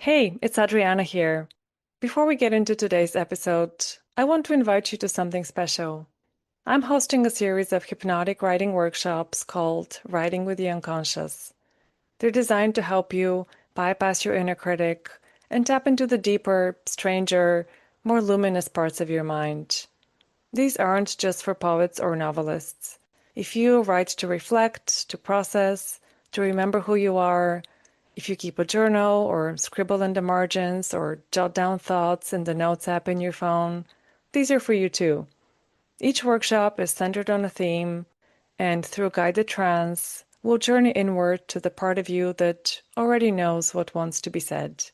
Hey, it's Adriana here. Before we get into today's episode, I want to invite you to something special. I'm hosting a series of hypnotic writing workshops called Writing with the Unconscious. They're designed to help you bypass your inner critic and tap into the deeper, stranger, more luminous parts of your mind. These aren't just for poets or novelists. If you write to reflect, to process, to remember who you are, if you keep a journal or scribble in the margins or jot down thoughts in the Notes app in your phone, these are for you too. Each workshop is centered on a theme, and through guided trance, we'll journey inward to the part of you that already knows what wants to be said.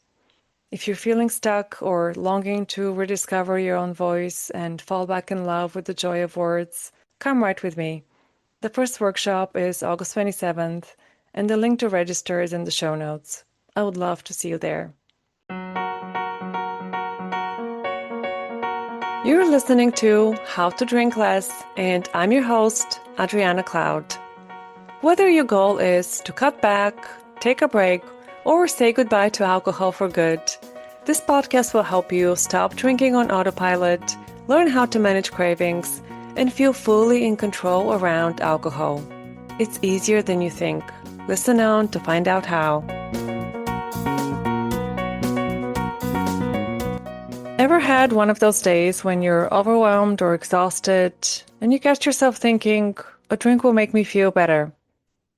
If you're feeling stuck or longing to rediscover your own voice and fall back in love with the joy of words, come write with me. The first workshop is August 27th, and the link to register is in the show notes. I would love to see you there. You're listening to How to Drink Less, and I'm your host, Adriana Cloud. Whether your goal is to cut back, take a break, or say goodbye to alcohol for good, this podcast will help you stop drinking on autopilot, learn how to manage cravings, and feel fully in control around alcohol. It's easier than you think. Listen on to find out how. Ever had one of those days when you're overwhelmed or exhausted and you catch yourself thinking, a drink will make me feel better?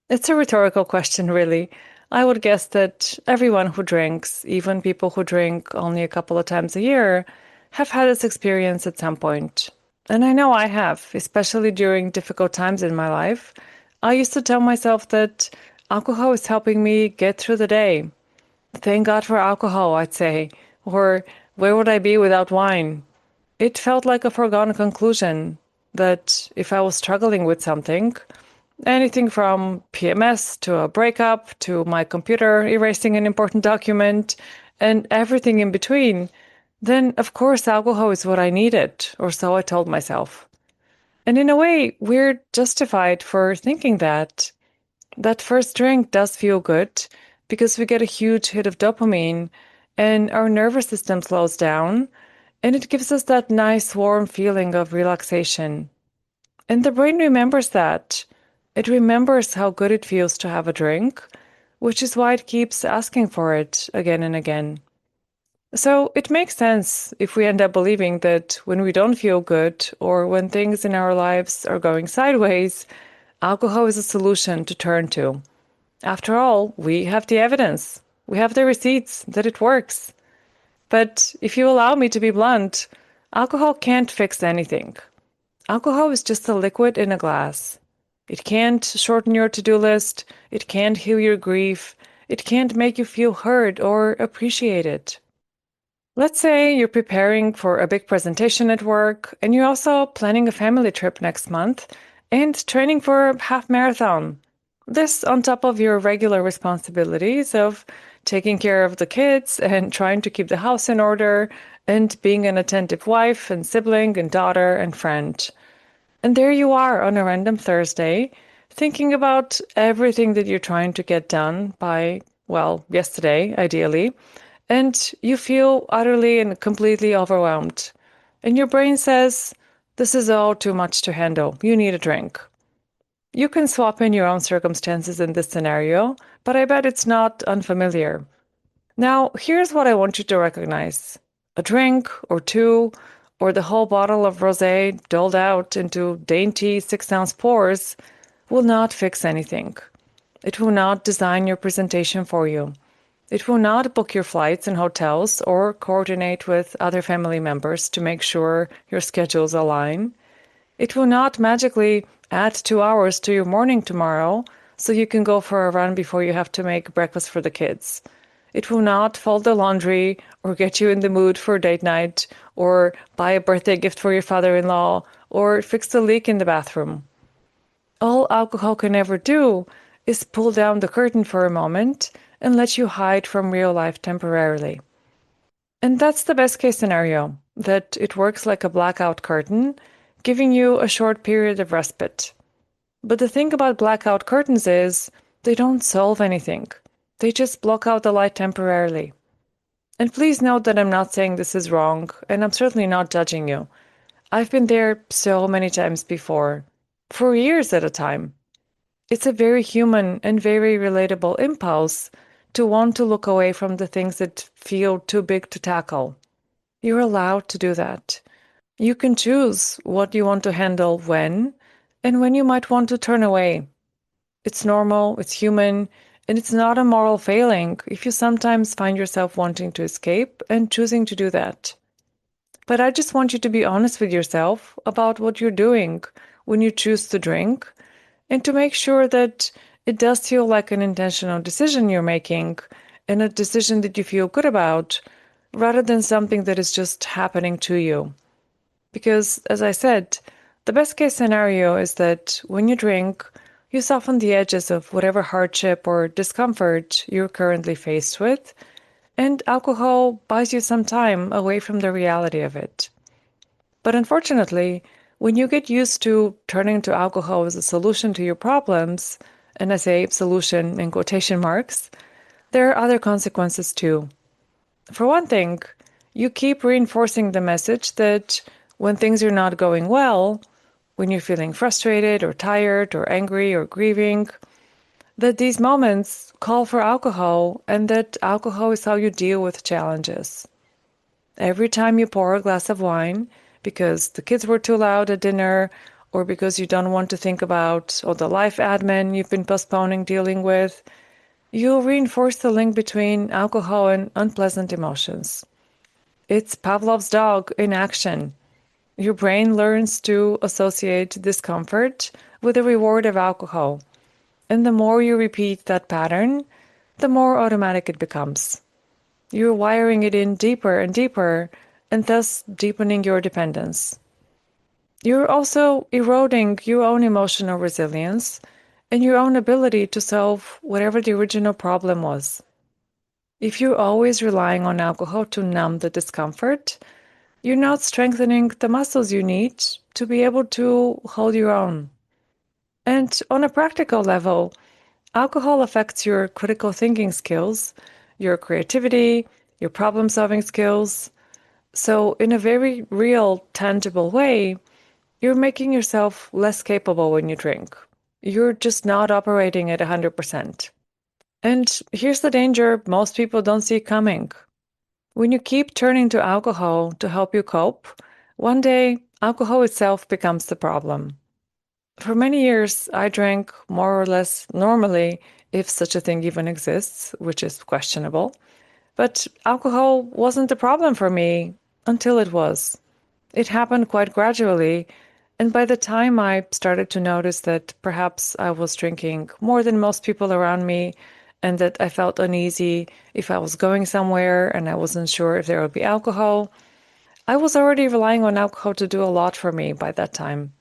It's a rhetorical question, really. I would guess that everyone who drinks, even people who drink only a couple of times a year, have had this experience at some point. And I know I have, especially during difficult times in my life. I used to tell myself that alcohol is helping me get through the day. Thank God for alcohol, I'd say. Or where would I be without wine? It felt like a foregone conclusion that if I was struggling with something, anything from PMS to a breakup to my computer erasing an important document and everything in between, then of course alcohol is what I needed, or so I told myself. And in a way, we're justified for thinking that. That first drink does feel good because we get a huge hit of dopamine and our nervous system slows down and it gives us that nice warm feeling of relaxation. And the brain remembers that. It remembers how good it feels to have a drink, which is why it keeps asking for it again and again. So it makes sense if we end up believing that when we don't feel good or when things in our lives are going sideways, alcohol is a solution to turn to. After all, we have the evidence. We have the receipts that it works. But if you allow me to be blunt, alcohol can't fix anything. Alcohol is just a liquid in a glass. It can't shorten your to-do list. It can't heal your grief. It can't make you feel heard or appreciated. Let's say you're preparing for a big presentation at work and you're also planning a family trip next month and training for a half marathon. This on top of your regular responsibilities of taking care of the kids and trying to keep the house in order and being an attentive wife and sibling and daughter and friend. And there you are on a random Thursday, thinking about everything that you're trying to get done by, well, yesterday, ideally, and you feel utterly and completely overwhelmed. And your brain says, this is all too much to handle. You need a drink. You can swap in your own circumstances in this scenario, but I bet it's not unfamiliar. Now, here's what I want you to recognize. A drink or two, or the whole bottle of rosé doled out into dainty 6-ounce pours will not fix anything. It will not design your presentation for you. It will not book your flights and hotels or coordinate with other family members to make sure your schedules align. It will not magically add 2 hours to your morning tomorrow so you can go for a run before you have to make breakfast for the kids. It will not fold the laundry or get you in the mood for date night or buy a birthday gift for your father-in-law or fix the leak in the bathroom. All alcohol can ever do is pull down the curtain for a moment and let you hide from real life temporarily. And that's the best case scenario, that it works like a blackout curtain, giving you a short period of respite. But the thing about blackout curtains is they don't solve anything. They just block out the light temporarily. And please note that I'm not saying this is wrong, and I'm certainly not judging you. I've been there so many times before, for years at a time. It's a very human and very relatable impulse to want to look away from the things that feel too big to tackle. You're allowed to do that. You can choose what you want to handle when, and when you might want to turn away. It's normal, it's human, and it's not a moral failing if you sometimes find yourself wanting to escape and choosing to do that. But I just want you to be honest with yourself about what you're doing when you choose to drink and to make sure that it does feel like an intentional decision you're making and a decision that you feel good about rather than something that is just happening to you. Because, as I said, the best case scenario is that when you drink, you soften the edges of whatever hardship or discomfort you're currently faced with, and alcohol buys you some time away from the reality of it. But unfortunately, when you get used to turning to alcohol as a solution to your problems, and I say solution in quotation marks, there are other consequences too. For one thing, you keep reinforcing the message that when things are not going well, when you're feeling frustrated or tired or angry or grieving, that these moments call for alcohol and that alcohol is how you deal with challenges. Every time you pour a glass of wine because the kids were too loud at dinner or because you don't want to think about all the life admin you've been postponing dealing with, you reinforce the link between alcohol and unpleasant emotions. It's Pavlov's dog in action. Your brain learns to associate discomfort with the reward of alcohol. And the more you repeat that pattern, the more automatic it becomes. You're wiring it in deeper and deeper, and thus deepening your dependence. You're also eroding your own emotional resilience and your own ability to solve whatever the original problem was. If you're always relying on alcohol to numb the discomfort, you're not strengthening the muscles you need to be able to hold your own. And on a practical level, alcohol affects your critical thinking skills, your creativity, your problem solving skills. So, in a very real, tangible way, you're making yourself less capable when you drink. You're just not operating at 100%. And here's the danger most people don't see coming. When you keep turning to alcohol to help you cope, one day alcohol itself becomes the problem. For many years, I drank more or less normally, if such a thing even exists, which is questionable. But alcohol wasn't the problem for me until it was. It happened quite gradually, and by the time I started to notice that perhaps I was drinking more than most people around me, and that I felt uneasy if I was going somewhere and I wasn't sure if there would be alcohol, I was already relying on alcohol to do a lot for me by that time.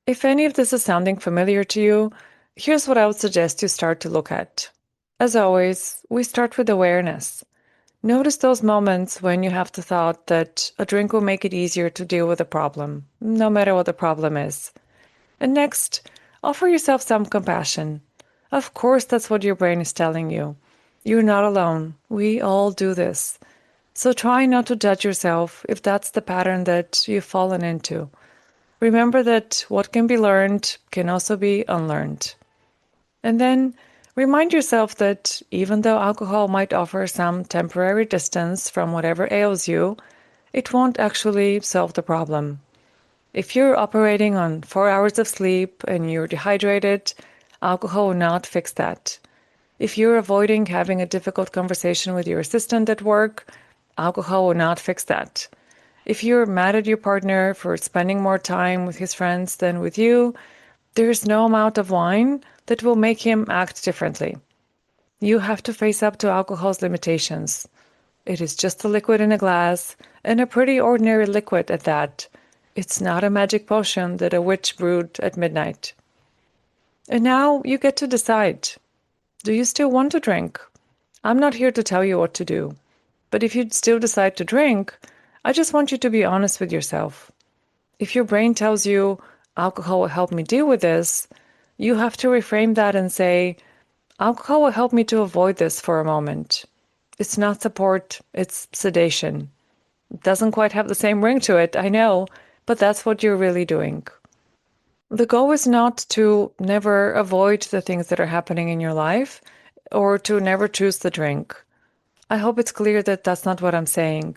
If any of this is sounding familiar to you, here's what I would suggest you start to look at. As always, we start with awareness. Notice those moments when you have the thought that a drink will make it easier to deal with a problem, no matter what the problem is. And next, offer yourself some compassion. Of course, that's what your brain is telling you. You're not alone. We all do this. So try not to judge yourself if that's the pattern that you've fallen into. Remember that what can be learned can also be unlearned. And then remind yourself that even though alcohol might offer some temporary distance from whatever ails you, it won't actually solve the problem. If you're operating on 4 hours of sleep and you're dehydrated, alcohol will not fix that. If you're avoiding having a difficult conversation with your assistant at work, alcohol will not fix that. If you're mad at your partner for spending more time with his friends than with you, there's no amount of wine that will make him act differently. You have to face up to alcohol's limitations. It is just a liquid in a glass, and a pretty ordinary liquid at that. It's not a magic potion that a witch brewed at midnight. And now you get to decide. Do you still want to drink? I'm not here to tell you what to do. But if you still decide to drink, I just want you to be honest with yourself. If your brain tells you alcohol will help me deal with this, you have to reframe that and say, alcohol will help me to avoid this for a moment. It's not support, it's sedation. It doesn't quite have the same ring to it, I know, but that's what you're really doing. The goal is not to never avoid the things that are happening in your life or to never choose the drink. I hope it's clear that that's not what I'm saying.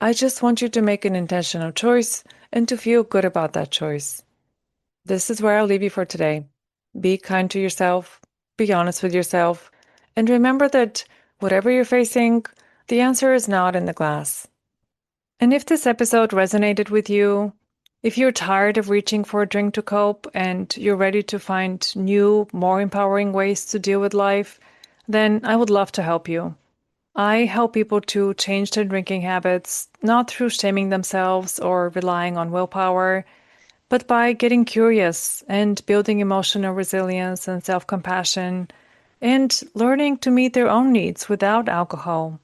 I just want you to make an intentional choice and to feel good about that choice. This is where I'll leave you for today. Be kind to yourself, be honest with yourself, and remember that whatever you're facing, the answer is not in the glass. And if this episode resonated with you, if you're tired of reaching for a drink to cope and you're ready to find new, more empowering ways to deal with life, then I would love to help you. I help people to change their drinking habits, not through shaming themselves or relying on willpower, but by getting curious and building emotional resilience and self-compassion and learning to meet their own needs without alcohol.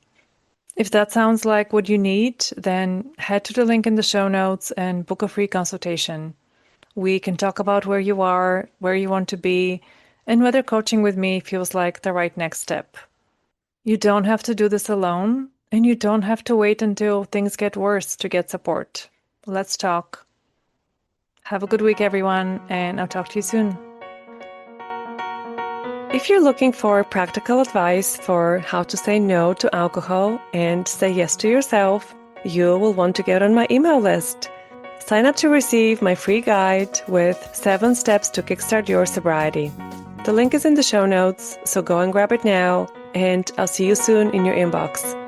If that sounds like what you need, then head to the link in the show notes and book a free consultation. We can talk about where you are, where you want to be, and whether coaching with me feels like the right next step. You don't have to do this alone, and you don't have to wait until things get worse to get support. Let's talk. Have a good week, everyone, and I'll talk to you soon. If you're looking for practical advice for how to say no to alcohol and say yes to yourself, you will want to get on my email list. Sign up to receive my free guide with 7 steps to kickstart your sobriety. The link is in the show notes, so go and grab it now, and I'll see you soon in your inbox.